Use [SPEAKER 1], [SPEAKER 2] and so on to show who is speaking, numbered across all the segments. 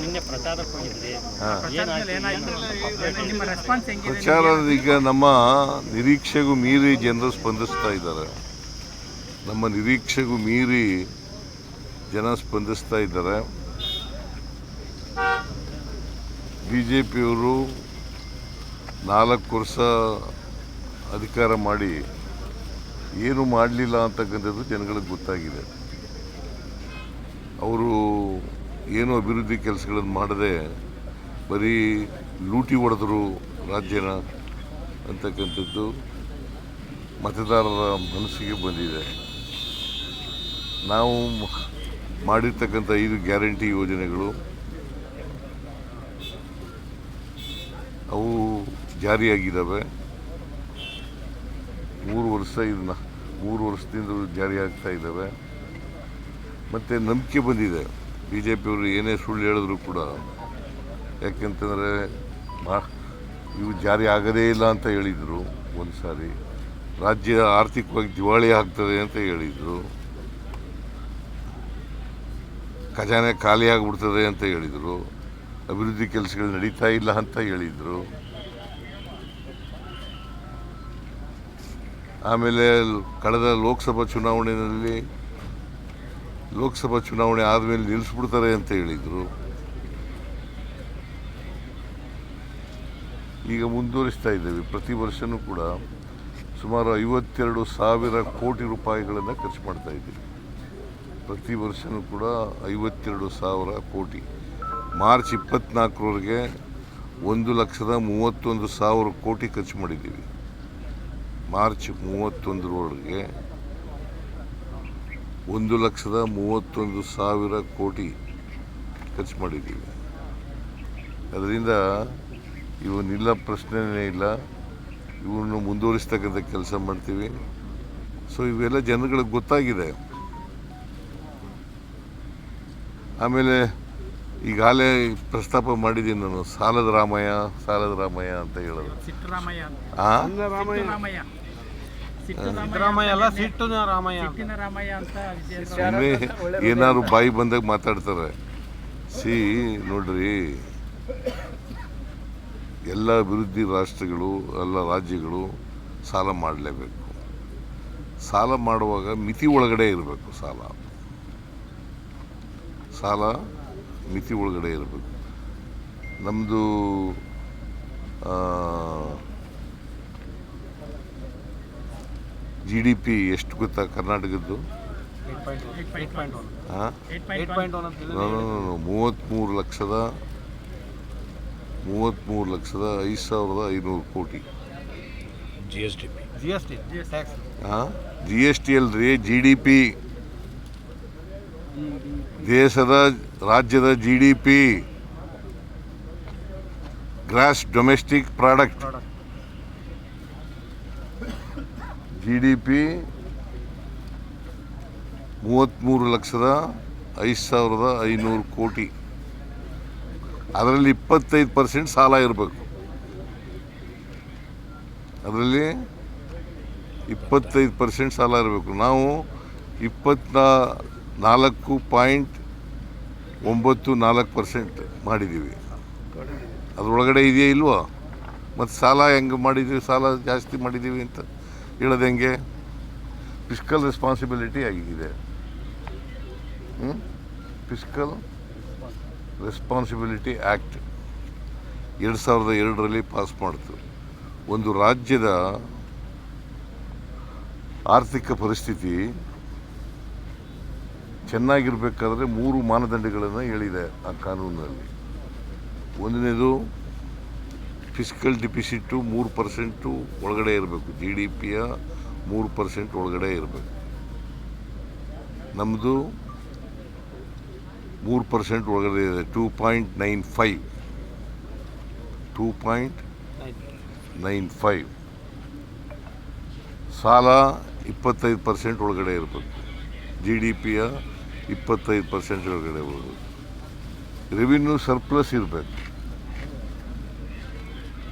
[SPEAKER 1] ನಿನ್ನೆ ಪ್ರಚಾರಕ್ಕೆ ಹೋಗಿದ್ರಿ,
[SPEAKER 2] ಪ್ರಚಾರ ಈಗ ನಮ್ಮ ನಿರೀಕ್ಷೆಗೂ ಮೀರಿ ಜನರು ಸ್ಪಂದಿಸ್ತಾ ಇದ್ದಾರೆ. ನಮ್ಮ ನಿರೀಕ್ಷೆಗೂ ಮೀರಿ ಜನ ಸ್ಪಂದಿಸ್ತಾ ಇದ್ದಾರೆ. BJPಯವರು 4 ವರ್ಷ ಅಧಿಕಾರ ಮಾಡಿ ಏನು ಮಾಡಲಿಲ್ಲ ಅಂತಕ್ಕಂಥದ್ದು ಜನಗಳಿಗೆ ಗೊತ್ತಾಗಿದೆ. ಅವರು ಏನು ಅಭಿವೃದ್ಧಿ ಕೆಲಸಗಳನ್ನು ಮಾಡದೆ ಬರೀ ಲೂಟಿ ಹೊಡೆದ್ರು ರಾಜ್ಯನ ಅಂತಕ್ಕಂಥದ್ದು ಮತದಾರರ ಮನಸ್ಸಿಗೆ ಬಂದಿದೆ. ನಾವು ಮಾಡಿರ್ತಕ್ಕಂಥ 5 ಗ್ಯಾರಂಟಿ ಯೋಜನೆಗಳು ಅವು ಜಾರಿಯಾಗಿದ್ದಾವೆ. 3 ವರ್ಷದಿಂದ ಜಾರಿ ಆಗ್ತಾ ಇದ್ದಾವೆ. ಮತ್ತು ನಂಬಿಕೆ ಬಂದಿದೆ. BJPಯವರು ಏನೇ ಸುಳ್ಳು ಹೇಳಿದ್ರು ಕೂಡ, ಯಾಕೆಂತಂದರೆ ಇವು ಜಾರಿ ಆಗೋದೇ ಇಲ್ಲ ಅಂತ ಹೇಳಿದರು. ಒಂದು ಸಾರಿ ರಾಜ್ಯ ಆರ್ಥಿಕವಾಗಿ ದಿವಾಳಿ ಆಗ್ತದೆ ಅಂತ ಹೇಳಿದರು. ಖಜಾನೆ ಖಾಲಿ ಆಗಿಬಿಡ್ತದೆ ಅಂತ ಹೇಳಿದರು. ಅಭಿವೃದ್ಧಿ ಕೆಲಸಗಳು ನಡೀತಾ ಇಲ್ಲ ಅಂತ ಹೇಳಿದರು. ಆಮೇಲೆ ಕಳೆದ ಲೋಕಸಭಾ ಚುನಾವಣೆ ಆದಮೇಲೆ ನಿಲ್ಲಿಸ್ಬಿಡ್ತಾರೆ ಅಂತ ಹೇಳಿದರು. ಈಗ ಮುಂದುವರಿಸ್ತಾ ಇದ್ದೇವೆ. ಪ್ರತಿ ವರ್ಷವೂ ಕೂಡ ಸುಮಾರು 52,000 ಕೋಟಿ ರೂಪಾಯಿಗಳನ್ನು ಖರ್ಚು ಮಾಡ್ತಾ ಇದ್ದೀವಿ. ಪ್ರತಿ ವರ್ಷವೂ ಕೂಡ 52,000 ಕೋಟಿ. ಮಾರ್ಚ್ 24ರವರೆಗೆ 1,31,000 ಕೋಟಿ ಖರ್ಚು ಮಾಡಿದ್ದೀವಿ. ಮಾರ್ಚ್ 31ರವರೆಗೆ 1,31,000 ಕೋಟಿ ಖರ್ಚು ಮಾಡಿದ್ದೀವಿ. ಅದರಿಂದ ಇವನ್ನೆಲ್ಲ ಪ್ರಶ್ನೆನೇ ಇಲ್ಲ. ಇವನ್ನು ಮುಂದುವರಿಸ್ತಕ್ಕಂಥ ಕೆಲಸ ಮಾಡ್ತೀವಿ. ಸೊ ಇವೆಲ್ಲ ಜನಗಳಿಗೆ ಗೊತ್ತಾಗಿದೆ. ಆಮೇಲೆ ಈಗಾಗಲೇ ಪ್ರಸ್ತಾಪ ಮಾಡಿದ್ದೀನಿ ನಾನು, ಸಾಲದ ರಾಮಯ್ಯ ಅಂತ ಹೇಳೋದು. ಏನಾದ್ರು ಬಾಯಿ ಬಂದಾಗ ಮಾತಾಡ್ತಾರೆ. ನೋಡ್ರಿ, ಎಲ್ಲ ಅಭಿವೃದ್ಧಿ ರಾಷ್ಟ್ರಗಳು, ಎಲ್ಲ ರಾಜ್ಯಗಳು ಸಾಲ ಮಾಡಲೇಬೇಕು. ಸಾಲ ಮಾಡುವಾಗ ಮಿತಿ ಒಳಗಡೆ ಇರಬೇಕು. ಸಾಲ ಮಿತಿ ಒಳಗಡೆ ಇರಬೇಕು. ನಮ್ಮದು GDP ಎಷ್ಟು ಗೊತ್ತಾ ಕರ್ನಾಟಕದ್ದು? 33,05,500 ಕೋಟಿ. GST ಅಲ್ರಿ, GDP. ರಾಜ್ಯದ GDP, gross domestic product. GDP 33,05,500 ಕೋಟಿ. ಅದರಲ್ಲಿ 25% ಸಾಲ ಇರಬೇಕು. ಅದರಲ್ಲಿ 25% ಸಾಲ ಇರಬೇಕು. ನಾವು 24.94% ಮಾಡಿದ್ದೀವಿ. ಅದರೊಳಗಡೆ ಇದೆಯಾ ಇಲ್ವಾ? ಮತ್ತು ಸಾಲ ಹೆಂಗೆ ಮಾಡಿದ್ದೀವಿ, ಸಾಲ ಜಾಸ್ತಿ ಮಾಡಿದ್ದೀವಿ ಅಂತ ಹೇಳೋದು ಹೆಂಗೆ? ಫಿಸ್ಕಲ್ ರೆಸ್ಪಾನ್ಸಿಬಿಲಿಟಿ ಆಗಿದೆ. ಫಿಸ್ಕಲ್ ರೆಸ್ಪಾನ್ಸಿಬಿಲಿಟಿ ಆ್ಯಕ್ಟ್ 2002ರಲ್ಲಿ ಪಾಸ್ ಮಾಡ್ತು. ಒಂದು ರಾಜ್ಯದ ಆರ್ಥಿಕ ಪರಿಸ್ಥಿತಿ ಚೆನ್ನಾಗಿರ್ಬೇಕಾದ್ರೆ 3 ಮಾನದಂಡಗಳನ್ನು ಹೇಳಿದೆ ಆ ಕಾನೂನಿನಲ್ಲಿ. ಒಂದನೇದು ಫಿಸ್ಕಲ್ ಡಿಫಿಸಿಟ್ಟು 3% ಒಳಗಡೆ ಇರಬೇಕು. GDPಯ 3% ಒಳಗಡೆ ಇರಬೇಕು. ನಮ್ಮದು 3% ಒಳಗಡೆ ಇದೆ. 2.95. ಸಾಲ 25% ಒಳಗಡೆ ಇರಬೇಕು. GDPಯ 25% ಒಳಗಡೆ ಇರಬೇಕು. ರೆವಿನ್ಯೂ ಸರ್ಪ್ಲಸ್ ಇರಬೇಕು.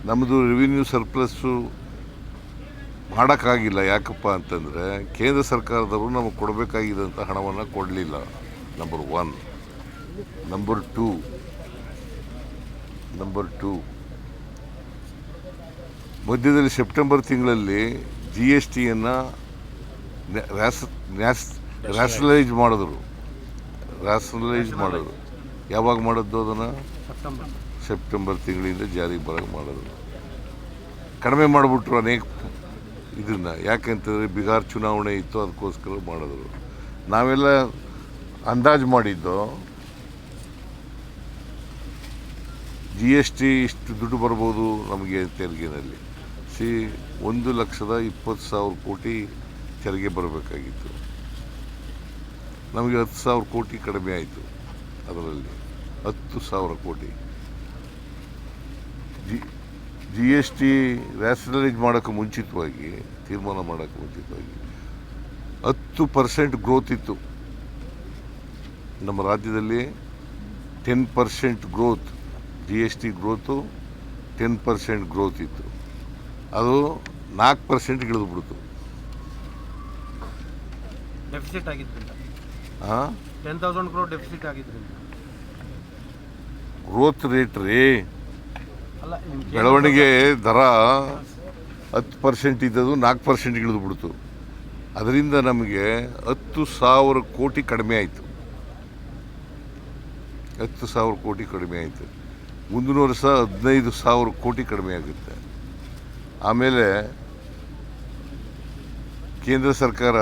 [SPEAKER 2] ನಮ್ಮದು ರೆವಿನ್ಯೂ ಸರ್ಪ್ಲಸ್ಸು ಮಾಡೋಕ್ಕಾಗಿಲ್ಲ. ಯಾಕಪ್ಪ ಅಂತಂದರೆ ಕೇಂದ್ರ ಸರ್ಕಾರದವರು ನಮಗೆ ಕೊಡಬೇಕಾಗಿದ್ದಂಥ ಹಣವನ್ನು ಕೊಡಲಿಲ್ಲ. ನಂಬರ್ 1. ನಂಬರ್ 2, ನಂಬರ್ 2, ಮಧ್ಯದಲ್ಲಿ ಸೆಪ್ಟೆಂಬರ್ ತಿಂಗಳಲ್ಲಿ GSTಯನ್ನು ರ್ಯಾಷನಲೈಸ್ ಮಾಡಿದ್ರು. ಯಾವಾಗ ಮಾಡಿದ್ದು ಅದನ್ನು? ಸೆಪ್ಟೆಂಬರ್ ತಿಂಗಳಿಂದ ಜಾರಿಗೆ ಬರೋಕ್ಕೆ ಮಾಡಿದ್ರು. ಕಡಿಮೆ ಮಾಡಿಬಿಟ್ರು ಅನೇಕ ಇದನ್ನು. ಯಾಕೆಂತಂದರೆ ಬಿಹಾರ್ ಚುನಾವಣೆ ಇತ್ತು, ಅದಕ್ಕೋಸ್ಕರ ಮಾಡಿದ್ರು. ನಾವೆಲ್ಲ ಅಂದಾಜು ಮಾಡಿದ್ದು GST ಇಷ್ಟು ದುಡ್ಡು ಬರ್ಬೋದು ನಮಗೆ ತೆರಿಗೆನಲ್ಲಿ. 1,20,000 ಕೋಟಿ ತೆರಿಗೆ ಬರಬೇಕಾಗಿತ್ತು. ನಮಗೆ 10,000 ಕೋಟಿ ಕಡಿಮೆ ಆಯಿತು. ಅದರಲ್ಲಿ 10,000 ಕೋಟಿ GST ರ್ಯಾಷನಲೈಸ್ ಮಾಡೋಕ್ಕೆ ಮುಂಚಿತವಾಗಿ, ತೀರ್ಮಾನ ಮಾಡೋಕ್ಕೆ ಮುಂಚಿತವಾಗಿ 10% ಗ್ರೋತ್ ಇತ್ತು ನಮ್ಮ ರಾಜ್ಯದಲ್ಲಿ. 10% ಗ್ರೋತ್, GST ಗ್ರೋತು 10% ಗ್ರೋತ್ ಇತ್ತು. ಅದು 4% ಇಳಿದುಬಿಡ್ತು.
[SPEAKER 3] ಡೆಫಿಸಿಟ್ ಆಗಿದ್ದರಿಂದ
[SPEAKER 2] 10,000
[SPEAKER 3] crore ಡೆಫಿಸಿಟ್ ಆಗಿದ್ದರಿಂದ
[SPEAKER 2] ಗ್ರೋತ್ ರೇಟ್ ರೀ,
[SPEAKER 3] ಅಲ್ಲ
[SPEAKER 2] ಬೆಳವಣಿಗೆ ದರ 10% ಇದ್ದದು 4% ಇಳಿದುಬಿಡ್ತು. ಅದರಿಂದ ನಮಗೆ 10,000 ಕೋಟಿ ಕಡಿಮೆ ಆಯಿತು. 10,000 ಕೋಟಿ ಕಡಿಮೆ ಆಯಿತು. ಮುಂದಿನ ವರ್ಷ 15,000 ಕೋಟಿ ಕಡಿಮೆ ಆಗುತ್ತೆ. ಆಮೇಲೆ ಕೇಂದ್ರ ಸರ್ಕಾರ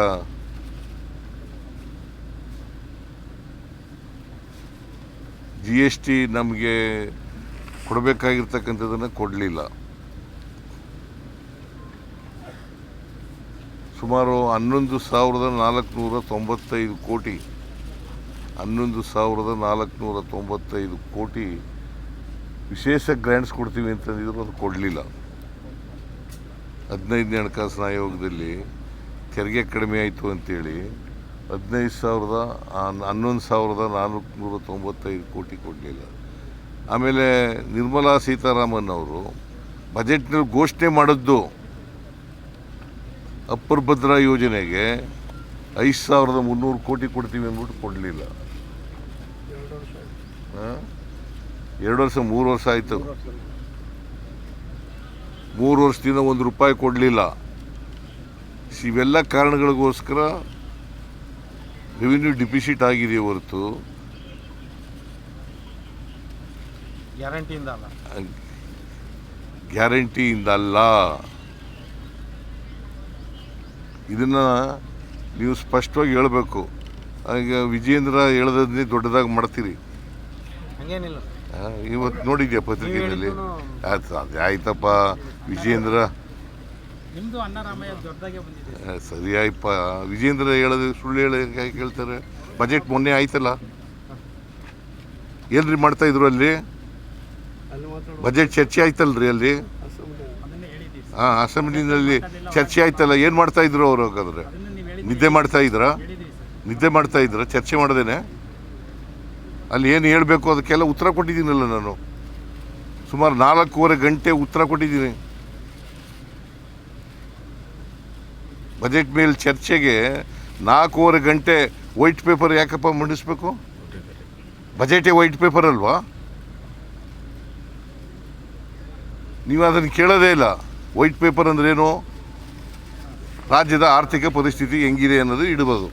[SPEAKER 2] GST ನಮಗೆ ಕೊಡಬೇಕಾಗಿರ್ತಕ್ಕಂಥದ್ದನ್ನು ಕೊಡಲಿಲ್ಲ. ಸುಮಾರು 11,495 ಕೋಟಿ 11,495 ಕೋಟಿ ವಿಶೇಷ ಗ್ರ್ಯಾಂಟ್ಸ್ ಕೊಡ್ತೀವಿ ಅಂತಂದಿದ್ರು, ಅದು ಕೊಡಲಿಲ್ಲ. 15ನೇ ಹಣಕಾಸಿನ ಆಯೋಗದಲ್ಲಿ ತೆರಿಗೆ ಕಡಿಮೆ ಆಯಿತು ಅಂತೇಳಿ 11,495 ಕೋಟಿ ಕೊಡಲಿಲ್ಲ. ಆಮೇಲೆ ನಿರ್ಮಲಾ ಸೀತಾರಾಮನ್ ಅವರು ಬಜೆಟ್ನಲ್ಲಿ ಘೋಷಣೆ ಮಾಡಿದ್ದು ಅಪ್ಪರ್ ಭದ್ರಾ ಯೋಜನೆಗೆ 5,300 ಕೋಟಿ ಕೊಡ್ತೀವಿ ಅಂದ್ಬಿಟ್ಟು ಕೊಡಲಿಲ್ಲ. 2 ವರ್ಷ 3 ವರ್ಷ ಆಯಿತು. 3 ವರ್ಷದಿಂದ ₹1 ಕೊಡಲಿಲ್ಲ. ಇವೆಲ್ಲ ಕಾರಣಗಳಿಗೋಸ್ಕರ ರೆವಿನ್ಯೂ ಡಿಫಿಸಿಟ್ ಆಗಿದೆ ಹೊರತು ಗ್ಯಾರಂಟಿಯಿಂದ ಅಲ್ಲ. ಇದನ್ನು ನೀವು ಸ್ಪಷ್ಟವಾಗಿ ಹೇಳಬೇಕು. ಈಗ ವಿಜೇಂದ್ರ ಹೇಳೋದನ್ನೇ ದೊಡ್ಡದಾಗಿ ಮಾಡ್ತೀರಿ. ಇವತ್ತು ನೋಡಿದ್ಯಾ ಪತ್ರಿಕೆಯಲ್ಲಿ? ಆಯ್ತಪ್ಪ, ವಿಜೇಂದ್ರ ಸರಿ ಆಯ್ಪ. ವಿಜೇಂದ್ರ ಹೇಳೋದು ಸುಳ್ಳು ಹೇಳಕ್ಕೆ ಹೇಳ್ತಾರೆ. ಬಜೆಟ್ ಮೊನ್ನೆ ಆಯ್ತಲ್ಲ, ಏನ್ರಿ ಮಾಡ್ತಾ ಇದ್ರು ಅಲ್ಲಿ? ಬಜೆಟ್ ಚರ್ಚೆ ಆಯ್ತಲ್ರಿ ಅಲ್ಲಿ? ಅಸೆಂಬ್ಲಿನಲ್ಲಿ ಚರ್ಚೆ ಆಯ್ತಲ್ಲ, ಏನು ಮಾಡ್ತಾ ಇದ್ರು ಅವರು? ಹಾಗಾದ್ರೆ ನಿದ್ದೆ ಮಾಡ್ತಾ ಇದ್ರ ಚರ್ಚೆ ಮಾಡ್ದೇನೆ? ಅಲ್ಲಿ ಏನು ಹೇಳಬೇಕು ಅದಕ್ಕೆಲ್ಲ ಉತ್ತರ ಕೊಟ್ಟಿದ್ದೀನಲ್ಲ ನಾನು. ಸುಮಾರು 4.5 ಗಂಟೆ ಉತ್ತರ ಕೊಟ್ಟಿದ್ದೀನಿ. ಬಜೆಟ್ ಮೇಲೆ ಚರ್ಚೆಗೆ 4.5 ಗಂಟೆ ವೈಟ್ ಪೇಪರ್ ಯಾಕಪ್ಪ ಮಂಡಿಸ್ಬೇಕು? ಬಜೆಟೇ ವೈಟ್ ಪೇಪರ್ ಅಲ್ವಾ? ನೀವು ಅದನ್ನು ಕೇಳೋದೇ ಇಲ್ಲ. ವೈಟ್ ಪೇಪರ್ ಅಂದ್ರೇನು? ರಾಜ್ಯದ ಆರ್ಥಿಕ ಪರಿಸ್ಥಿತಿ ಹೆಂಗಿದೆ ಅನ್ನೋದು ಇಡ್ಬೋದು.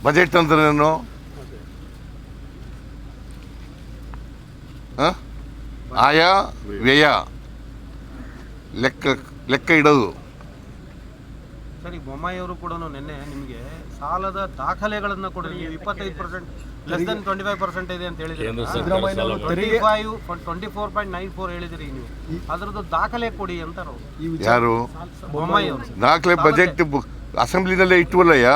[SPEAKER 2] ಬಜೆಟ್ ಅಂದ್ರೇನು? ಆಯ ವ್ಯಯ ಲೆಕ್ಕ ಇಡೋದು.
[SPEAKER 3] ಸರಿ, ಬೊಮ್ಮಾಯಿ ಅವರು ಕೂಡ ನಿನ್ನೆ ನಿಮಗೆ ಸಾಲದ ದಾಖಲೆಗಳನ್ನು ಕೊಡಿ, ನೀವು 25% ಲೆಸ್ ದೆನ್ 25% ಇದೆ ಅಂತ ಹೇಳಿದ್ರಿ. 24.94 ಹೇಳಿದ್ರಿ ನೀವು. ಅದರದ್ದು ದಾಖಲೆ ಕೊಡಿ ಅಂತಾರ
[SPEAKER 2] ಯಾರು?
[SPEAKER 3] ಬೊಮ್ಮಾಯಿ ಅವರು.
[SPEAKER 2] ದಾಖಲೆ ಬಜೆಟ್ ಅಸೆಂಬ್ಲಿನಲ್ಲೇ ಇಟ್ಟುವಲ್ಲಯ್ಯ.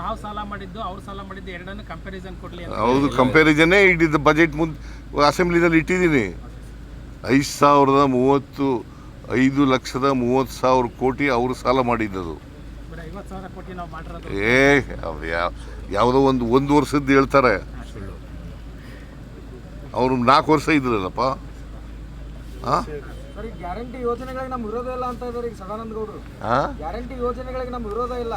[SPEAKER 1] ನಾವು ಸಾಲ ಮಾಡಿದ್ದು ಅವ್ರು ಸಾಲ ಮಾಡಿದ್ದು ಎರಡನ್ನು ಕಂಪ್ಯಾರಿಸನ್ ಕೊಡ್ಲಿ.
[SPEAKER 2] ಹೌದು, ಕಂಪ್ಯಾರಿಸನ್ನೇ ಇಟ್ಟಿದ್ದು. ಬಜೆಟ್ ಮುಂದೆ ಅಸೆಂಬ್ಲಿನಲ್ಲಿ ಇಟ್ಟಿದ್ದೀನಿ. 5,30,000 ಕೋಟಿ ಅವರು ಸಾಲ ಮಾಡಿದ್ದದು. ಯಾವುದೋ ಒಂದು ವರ್ಷದ್ದು ಹೇಳ್ತಾರೆ. ಅವರು 4 ವರ್ಷ ಇದ್ರಲ್ಲಪ್ಪ.
[SPEAKER 4] ಸರ್, ಈ ಗ್ಯಾರಂಟಿ ಯೋಜನೆಗಳಿಗೆ ನಮ್ಮ ವಿರೋಧ ಇಲ್ಲ ಅಂತ ಇದ್ದಾರೆ ಈಗ ಸದಾನಂದ ಗೌಡರು.
[SPEAKER 2] ಹಾಂ
[SPEAKER 4] ಗ್ಯಾರಂಟಿ ಯೋಜನೆಗಳಿಗೆ ನಮ್ಮ ವಿರೋಧ ಇಲ್ಲ,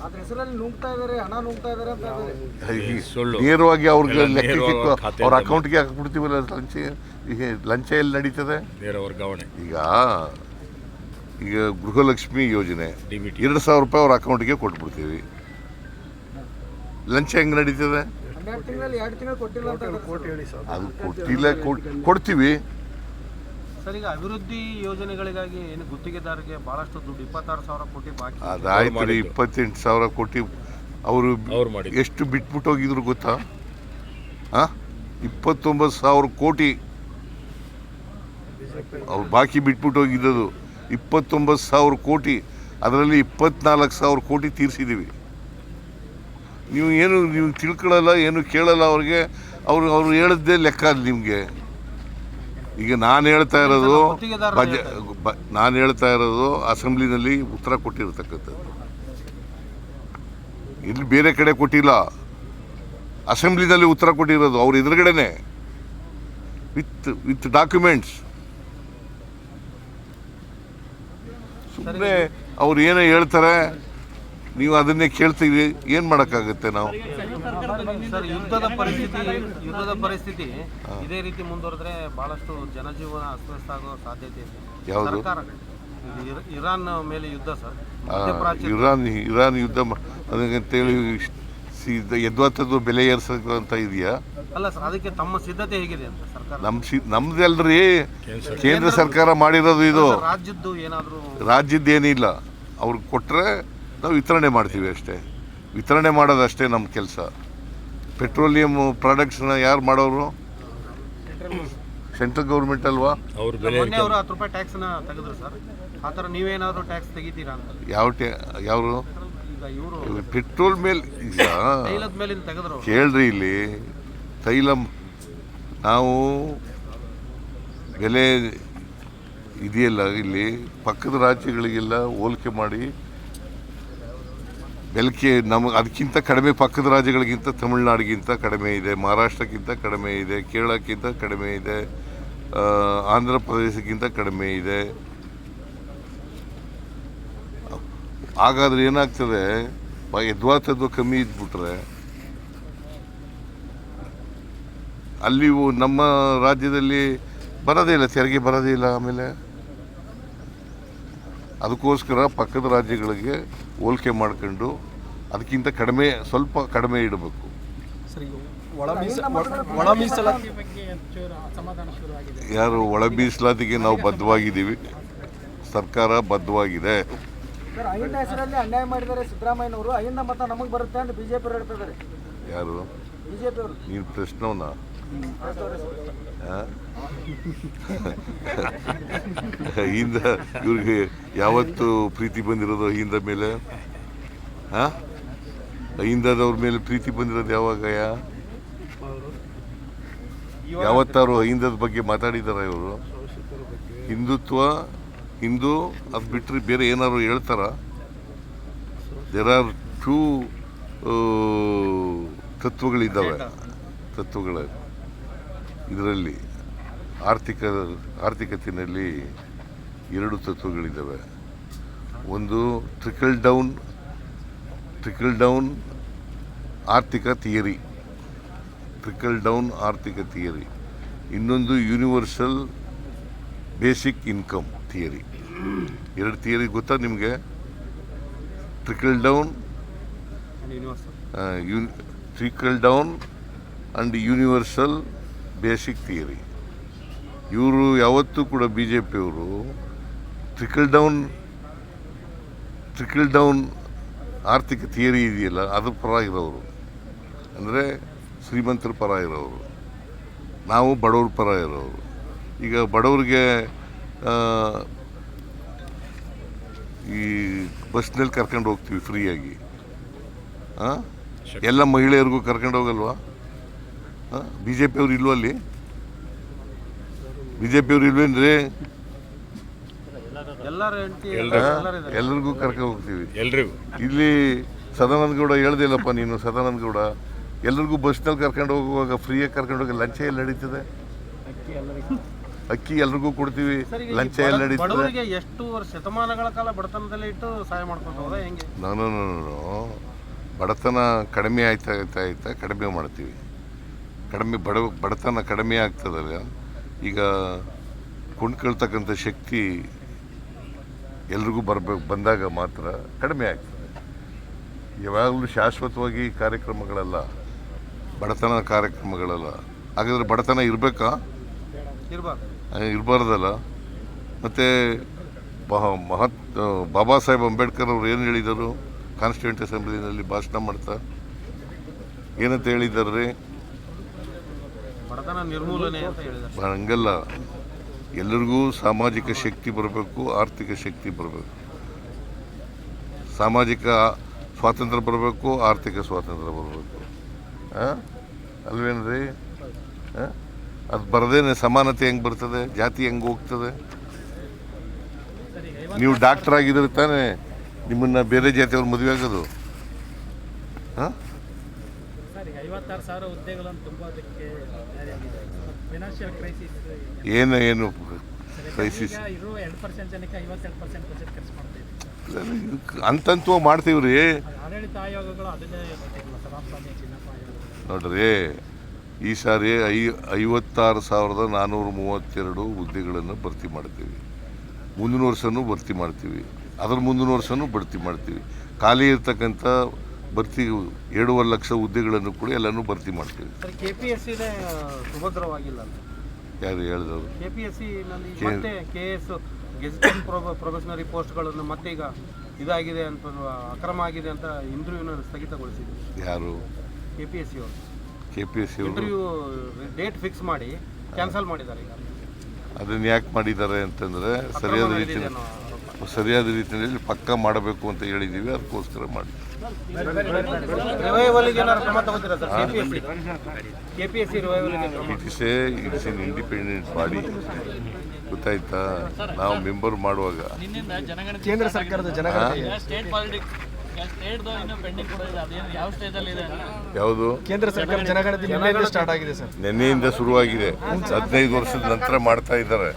[SPEAKER 4] ಅದ್ರ ಹೆಸರಲ್ಲಿ ನುಂಗ್ತಾ ಇದ್ದಾರೆ, ಹಣ ನುಂಗ್ತಾ ಇದ್ದಾರೆ ಅಂತ ಇದ್ದಾರೆ.
[SPEAKER 2] ನೇರವಾಗಿ ಅವ್ರಿಗೆ ಲೆಕ್ಕಕ್ಕೆ ಅವ್ರ ಅಕೌಂಟ್ಗೆ ಹಾಕ್ಬಿಡ್ತೀವಲ್ಲ ಲಂಚ. ಈಗ ಲಂಚ ಎಲ್ಲಿ ನಡೀತದೆ?
[SPEAKER 5] ನೇರ ವರ್ಗಾವಣೆ.
[SPEAKER 2] ಈಗ ಗೃಹಲಕ್ಷ್ಮಿ ಯೋಜನೆ 2,000 ರೂಪಾಯಿ ಅವ್ರ ಅಕೌಂಟ್ಗೆ ಕೊಟ್ಬಿಡ್ತೀವಿ. ಲಂಚ ಹೆಂಗೆ ನಡೀತದೆ?
[SPEAKER 4] 12 ತಿಂಗಳಲ್ಲಿ 2 ತಿಂಗಳು ಕೊಟ್ಟಿಲ್ಲ ಅಂತ ಇದ್ದಾರೆ.
[SPEAKER 2] ಅದು ಕೊಟ್ಟಿಲ್ಲ, ಕೊಡ್ತೀವಿ.
[SPEAKER 3] ಸರ್, ಈಗ ಅಭಿವೃದ್ಧಿ ಯೋಜನೆಗಳಿಗಾಗಿ ಏನು ಗುತ್ತಿಗೆದಾರರಿಗೆ ಬಹಳಷ್ಟು ದುಡ್ಡು 26,000 ಕೋಟಿ ಬಾಕಿ.
[SPEAKER 2] ಅದಾಯ್ತು ರೀ, 28,000 ಕೋಟಿ ಅವರು ಎಷ್ಟು ಬಿಟ್ಬಿಟ್ಟು ಹೋಗಿದ್ರು ಗೊತ್ತಾ? 29,000 ಕೋಟಿ ಅವ್ರು ಬಾಕಿ ಬಿಟ್ಬಿಟ್ಟು ಹೋಗಿದ್ದದು. 29,000 ಕೋಟಿ, ಅದರಲ್ಲಿ 24,000 ಕೋಟಿ ತೀರಿಸಿದ್ದೀವಿ. ನೀವು ತಿಳ್ಕೊಳ್ಳಲ್ಲ, ಏನು ಕೇಳಲ್ಲ ಅವ್ರಿಗೆ. ಅವ್ರು ಹೇಳಿದ್ದೇ ಲೆಕ್ಕ ಅದು ನಿಮಗೆ. ಈಗ ನಾನು ಹೇಳ್ತಾ ಇರೋದು ಅಸೆಂಬ್ಲಿನಲ್ಲಿ ಉತ್ತರ ಕೊಟ್ಟಿರ್ತಕ್ಕಂಥದ್ದು, ಇಲ್ಲಿ ಬೇರೆ ಕಡೆ ಕೊಟ್ಟಿಲ್ಲ. ಅಸೆಂಬ್ಲಿನಲ್ಲಿ ಉತ್ತರ ಕೊಟ್ಟಿರೋದು ಅವ್ರ ಎದುರುಗಡೆನೆ ವಿತ್ ಡಾಕ್ಯುಮೆಂಟ್ಸ್. ಸುಮ್ಮನೆ ಅವ್ರು ಏನೋ ಹೇಳ್ತಾರೆ, ನೀವು ಅದನ್ನೇ ಕೇಳ್ತೀವಿ. ಏನು ಮಾಡೋಕ್ಕಾಗುತ್ತೆ ನಾವು?
[SPEAKER 3] ಸರ್, ಯುದ್ಧದ ಪರಿಸ್ಥಿತಿ ಇದೇ ರೀತಿ ಮುಂದುವರೆದ್ರೆ ಬಹಳಷ್ಟು ಜನಜೀವನ ಅಸ್ತವ್ಯಸ್ತ ಆಗೋ ಸಾಧ್ಯತೆ ಇದೆ.
[SPEAKER 2] ಯಾವುದು?
[SPEAKER 3] ಇರಾನ್ ಮೇಲೆ ಯುದ್ಧ ಸರ್,
[SPEAKER 2] ಇರಾನ್ ಯುದ್ಧ ಅಂತೇಳಿ ಯದ್ವಾತದ್ದು ಬೆಲೆ ಏರ್ಸೋದು ಅಂತ ಇದೆಯಾ?
[SPEAKER 3] ಅಲ್ಲ ಸರ್, ಅದಕ್ಕೆ ತಮ್ಮ ಸಿದ್ಧತೆ ಹೇಗಿದೆ ಅಂತ ಸರ್ಕಾರ?
[SPEAKER 2] ನಮ್ದಲ್ರಿ, ಕೇಂದ್ರ ಸರ್ಕಾರ ಮಾಡಿರೋದು ಇದು.
[SPEAKER 3] ರಾಜ್ಯದ್ದು ಏನಾದರೂ?
[SPEAKER 2] ರಾಜ್ಯದ್ದೇನಿಲ್ಲ. ಅವ್ರಿಗೆ ಕೊಟ್ಟರೆ ನಾವು ವಿತರಣೆ ಮಾಡ್ತೀವಿ ಅಷ್ಟೇ. ವಿತರಣೆ ಮಾಡೋದಷ್ಟೇ ನಮ್ಮ ಕೆಲಸ. ಪೆಟ್ರೋಲಿಯಂ ಪ್ರಾಡಕ್ಟ್ಸ್ನ ಯಾರು ಮಾಡೋರು? ಸೆಂಟ್ರಲ್ ಗೌರ್ಮೆಂಟ್ ಅಲ್ವಾ?
[SPEAKER 3] ಅವರು 10 ರೂಪಾಯಿ ಟ್ಯಾಕ್ಸ್ನ ತೆಗೆದ್ರು ಸರ್. ಆ ಥರ ನೀವೇನಾದರೂ ಟ್ಯಾಕ್ಸ್ ತೆಗಿತೀರಾ ಅಂತ?
[SPEAKER 2] ಯಾರು
[SPEAKER 3] ಈಗ ಇವರು
[SPEAKER 2] ಪೆಟ್ರೋಲ್ ಮೇಲೆ
[SPEAKER 3] ತೈಲದ ಮೇಲಿಂದ ತೆಗೆದ್ರು.
[SPEAKER 2] ಕೇಳ್ರಿ, ಇಲ್ಲಿ ತೈಲ ನಾವು ಬೆಲೆ ಇದೆಯಲ್ಲ, ಇಲ್ಲಿ ಪಕ್ಕದ ರಾಜ್ಯಗಳಿಗೆಲ್ಲ ಹೋಲಿಕೆ ಮಾಡಿ ಬೆಲ್ಕೆ ಅದಕ್ಕಿಂತ ಕಡಿಮೆ, ಪಕ್ಕದ ರಾಜ್ಯಗಳಿಗಿಂತ ತಮಿಳುನಾಡಿಗಿಂತ ಕಡಿಮೆ ಇದೆ, ಮಹಾರಾಷ್ಟ್ರಕ್ಕಿಂತ ಕಡಿಮೆ ಇದೆ, ಕೇರಳಕ್ಕಿಂತ ಕಡಿಮೆ ಇದೆ, ಆಂಧ್ರ ಪ್ರದೇಶಕ್ಕಿಂತ ಕಡಿಮೆ ಇದೆ. ಹಾಗಾದ್ರೆ ಏನಾಗ್ತದೆ? ಯದ್ವಾತದ್ದು ಕಮ್ಮಿ ಇದ್ಬಿಟ್ರೆ ಅಲ್ಲಿ ನಮ್ಮ ರಾಜ್ಯದಲ್ಲಿ ಬರೋದೇ ಇಲ್ಲ, ತೆರಿಗೆ ಬರೋದೇ ಇಲ್ಲ. ಆಮೇಲೆ ಅದಕ್ಕೋಸ್ಕರ ಪಕ್ಕದ ರಾಜ್ಯಗಳಿಗೆ ಹೋಲಿಕೆ ಮಾಡ್ಕೊಂಡು ಅದಕ್ಕಿಂತ ಕಡಿಮೆ, ಸ್ವಲ್ಪ ಕಡಿಮೆ ಇಡಬೇಕು. ಯಾರು ಒಳ ಮೀಸಲಾತಿಗೆ ನಾವು ಬದ್ಧವಾಗಿದ್ದೀವಿ, ಸರ್ಕಾರ ಬದ್ಧವಾಗಿದೆ.
[SPEAKER 4] ಸರ್, ಅಹಿಂದ ಹೆಸರಲ್ಲಿ ಅನ್ಯಾಯ ಮಾಡಿದ್ದಾರೆ ಸಿದ್ದರಾಮಯ್ಯನವರು. ಅಹಿಂದ ಮತ ನಮಗೆ ಬರುತ್ತೆ ಅಂತ ಬಿಜೆಪಿ ಹೇಳ್ತಾ ಇದ್ದಾರೆ.
[SPEAKER 2] ಯಾರು?
[SPEAKER 4] ಬಿಜೆಪಿ ಅವರು.
[SPEAKER 2] ನೀನು ಪ್ರಶ್ನವನ್ನ ಹಿಂದ ಇವ್ರಿಗೆ ಯಾವತ್ತು ಪ್ರೀತಿ ಬಂದಿರೋದು ಹಿಂದ ಮೇಲೆ? ಹಿಂದದವ್ರ ಮೇಲೆ ಪ್ರೀತಿ ಬಂದಿರೋದು ಯಾವಾಗ? ಯಾವತ್ತಾರು ಹಿಂದದ ಬಗ್ಗೆ ಮಾತಾಡಿದಾರ ಇವರು? ಹಿಂದುತ್ವ, ಹಿಂದೂ ಅದು ಬಿಟ್ಟರೆ ಬೇರೆ ಏನಾದ್ರು ಹೇಳ್ತಾರ? ದೇರ್ ಆರ್ 2 ತತ್ವಗಳಿದ್ದಾವೆ. ತತ್ವಗಳ ಇದರಲ್ಲಿ ಆರ್ಥಿಕತೆಯಲ್ಲಿ 2 ತತ್ವಗಳಿದ್ದಾವೆ. ಒಂದು ಟ್ರಿಕಲ್ ಡೌನ್ ಆರ್ಥಿಕ ಥಿಯರಿ, ಇನ್ನೊಂದು universal basic income theory. 2 theory ಗೊತ್ತಾ ನಿಮಗೆ? Trickle down and universal basic theory. ಇವರು ಯಾವತ್ತೂ ಕೂಡ BJPಯವರು ಟ್ರಿಕಲ್ ಡೌನ್ ಆರ್ಥಿಕ ಥಿಯರಿ ಇದೆಯಲ್ಲ, ಅದ್ರ ಪರ ಇರೋರು. ಅಂದರೆ ಶ್ರೀಮಂತರ ಪರ ಇರೋರು, ನಾವು ಬಡವ್ರ ಪರ ಇರೋರು. ಈಗ ಬಡವ್ರಿಗೆ ಈ ಬಸ್ನಲ್ಲಿ ಕರ್ಕೊಂಡು ಹೋಗ್ತೀವಿ ಫ್ರೀಯಾಗಿ. ಎಲ್ಲ ಮಹಿಳೆಯರಿಗೂ ಕರ್ಕೊಂಡು ಹೋಗಲ್ವಾ? BJPಯವ್ರು ಇಲ್ವ ಅಲ್ಲಿ? BJPಯವ್ರು ಇಲ್ವೇನ್ರಿ? ಎಲ್ಲರಿಗೂ ಕರ್ಕೊಂಡು ಹೋಗ್ತೀವಿ. ಇಲ್ಲಿ ಸದಾನಂದ ಗೌಡ ಹೇಳ್ದಿಲ್ಲಪ್ಪ ನೀನು. ಸದಾನಂದ ಗೌಡ ಎಲ್ಲರಿಗೂ ಬಸ್ನಲ್ಲಿ ಕರ್ಕೊಂಡು ಹೋಗುವಾಗ ಫ್ರೀಯಾಗಿ ಕರ್ಕೊಂಡು ಹೋಗಿ ಲಂಚ ಎಲ್ಲಿ ನಡೀತದೆ? ಅಕ್ಕಿ ಎಲ್ರಿಗೂ ಕೊಡ್ತೀವಿ,
[SPEAKER 3] ಸರ್, ಈಗ
[SPEAKER 2] ಲಂಚ ಎಲ್ಲ ನಡೀತದೆ.
[SPEAKER 3] ಬಡವರಿಗೆ ಎಷ್ಟು ಶತಮಾನಗಳ ಕಾಲ ಬಡತನದಲ್ಲೇ ಇಟ್ಟು ಸಹಾಯ ಮಾಡ್ಕೊಂಡು ಹೋದ ಹೆಂಗೆ?
[SPEAKER 2] ನಾನು ಬಡತನ ಕಡಿಮೆ ಆಯ್ತಾ ಕಡಿಮೆ ಮಾಡ್ತೀವಿ. ಕಡಿಮೆ ಬಡತನ ಕಡಿಮೆ ಆಗ್ತದಲ್ಲ, ಈಗ ಕೊಂಡ್ಕೊಳ್ತಕ್ಕಂಥ ಶಕ್ತಿ ಎಲ್ರಿಗೂ ಬಂದಾಗ ಮಾತ್ರ ಕಡಿಮೆ ಆಗ್ತದೆ. ಯಾವಾಗಲೂ ಶಾಶ್ವತವಾಗಿ ಕಾರ್ಯಕ್ರಮಗಳಲ್ಲ, ಬಡತನ ಕಾರ್ಯಕ್ರಮಗಳಲ್ಲ. ಹಾಗಾದರೆ ಬಡತನ ಇರಬೇಕಾ? ಇರಬಾರ್ದಲ್ಲ. ಮತ್ತು ಬಾಬಾ ಸಾಹೇಬ್ ಅಂಬೇಡ್ಕರ್ ಅವರು ಏನು ಹೇಳಿದರು ಕಾನ್ಸ್ಟಿಟ್ಯೂಂಟ್ ಅಸೆಂಬ್ಲಿನಲ್ಲಿ ಭಾಷಣ ಮಾಡ್ತಾ? ಏನಂತ ಹೇಳಿದ್ದಾರೆ?
[SPEAKER 3] ಬಡತನ ನಿರ್ಮೂಲನೆ ಅಂತ ಹೇಳಿದ್ದಾರೆ.
[SPEAKER 2] ಹಂಗಲ್ಲ, ಎಲ್ಲರಿಗೂ ಸಾಮಾಜಿಕ ಶಕ್ತಿ ಬರಬೇಕು, ಆರ್ಥಿಕ ಶಕ್ತಿ ಬರಬೇಕು. ಸಾಮಾಜಿಕ ಸ್ವಾತಂತ್ರ್ಯ ಬರಬೇಕು, ಆರ್ಥಿಕ ಸ್ವಾತಂತ್ರ್ಯ ಬರಬೇಕು. ಅಲ್ವೇನ್ರಿ? ಅದು ಬರದೇನೆ ಸಮಾನತೆ ಹೆಂಗೆ ಬರ್ತದೆ? ಜಾತಿ ಹೆಂಗೆ ಹೋಗ್ತದೆ? ನೀವು ಡಾಕ್ಟರ್ ಆಗಿದ್ರೆ ತಾನೇ ನಿಮ್ಮನ್ನು ಬೇರೆ ಜಾತಿಯವ್ರು ಮದುವೆ ಆಗೋದು? ಹಾಂ,
[SPEAKER 1] ಸರ್, ಈಗ 56,000 ಹುದ್ದೆಗಳನ್ನು ತುಂಬೋದಕ್ಕೆ ಫೈನಾನ್ಷಿಯಲ್ ಕ್ರೈಸಿಸ್
[SPEAKER 2] ಏನು ಕ್ರೈಸಿಸ್?
[SPEAKER 1] ಇರೋ 2% ಜನಕ್ಕೆ 52% ಬಜೆಟ್ ಖರ್ಚು ಮಾಡ್ತೀವಿ.
[SPEAKER 2] ಅಂತಂತೂ ಮಾಡ್ತೀವಿ ರೀ.
[SPEAKER 1] ಆಡಳಿತ ಆಯೋಗಗಳು ಅದನ್ನೇ ಸಭಾಸ್ವಾಮ್ಯ ಚಿನ್ನಪ್ಪ ಆಯೋಗ
[SPEAKER 2] ನೋಡ್ರಿ, ಈ ಸಾರಿ 56,432 ಹುದ್ದೆಗಳನ್ನು ಭರ್ತಿ ಮಾಡ್ತೀವಿ. ಮುಂದಿನ ವರ್ಷನೂ ಭರ್ತಿ ಮಾಡ್ತೀವಿ, ಅದರ ಮುಂದಿನ ವರ್ಷನೂ ಭರ್ತಿ ಮಾಡ್ತೀವಿ. ಖಾಲಿ ಇರ್ತಕ್ಕಂಥ ಭರ್ತಿ 7.5 ಲಕ್ಷ ಹುದ್ದೆಗಳನ್ನು ಕೂಡ ಎಲ್ಲನೂ ಭರ್ತಿ ಮಾಡ್ತೀವಿ.
[SPEAKER 3] ಸರ್, KPSC ಸುಭದ್ರವಾಗಿಲ್ಲ ಅಂತ
[SPEAKER 2] ಯಾರು ಹೇಳಿದವರು?
[SPEAKER 3] KPSC ನಲ್ಲಿ ಮತ್ತೆ KS ಗೆಜೆಟೆಡ್ ಪ್ರೊಬೆಷನರಿ ಪೋಸ್ಟ್ಗಳನ್ನು ಮತ್ತೆ ಈಗ ಇದಾಗಿದೆ ಅಂತ, ಅಕ್ರಮ ಆಗಿದೆ ಅಂತ ಇಂಟರ್ವ್ಯೂನ ಸ್ಥಗಿತಗೊಳಿಸಿದ್ರು.
[SPEAKER 2] ಯಾರು?
[SPEAKER 3] KPSC ಅವರು
[SPEAKER 2] ಅವರು
[SPEAKER 3] ಇಂಟರ್ವ್ಯೂ ಡೇಟ್ ಫಿಕ್ಸ್ ಮಾಡಿ ಕ್ಯಾನ್ಸಲ್ ಮಾಡಿದ್ದಾರೆ. ಈಗ
[SPEAKER 2] ಅದನ್ನು ಯಾಕೆ ಮಾಡಿದ್ದಾರೆ ಅಂತಂದರೆ ಸರಿಯಾದ ರೀತಿಯಲ್ಲಿ ಪಕ್ಕ ಮಾಡಬೇಕು ಅಂತ ಹೇಳಿದ್ದೀವಿ, ಅದಕ್ಕೋಸ್ಕರ ಮಾಡಿ.
[SPEAKER 3] ರಿವೈವಲ್ಗೆ ಏನಾದ್ರು ಕ್ರಮ ತಗೋತೀರಾ ಸರ್? KPSC ರಿವೈವಲ್ಗೆ ಕ್ರಮ?
[SPEAKER 2] ಇಟ್ಸ್ ಎನ್ ಇಂಡಿಪೆಂಡೆಂಟ್ ಬಾಡಿ, ಗೊತ್ತಾಯ್ತಾ? ನಾವು ಮೆಂಬರ್ ಮಾಡುವಾಗ
[SPEAKER 4] ಕೇಂದ್ರ ಸರ್ಕಾರದ ಜನಗಣತಿ
[SPEAKER 2] ಯಾವುದು?
[SPEAKER 4] ಕೇಂದ್ರ ಸರ್ಕಾರ ಜನಗಣತಿ ಸ್ಟಾರ್ಟ್ ಆಗಿದೆ ಸರ್.
[SPEAKER 2] ನಿನ್ನೆಯಿಂದ ಶುರುವಾಗಿದೆ, 15 ವರ್ಷದ ನಂತರ ಮಾಡ್ತಾ ಇದ್ದಾರೆ.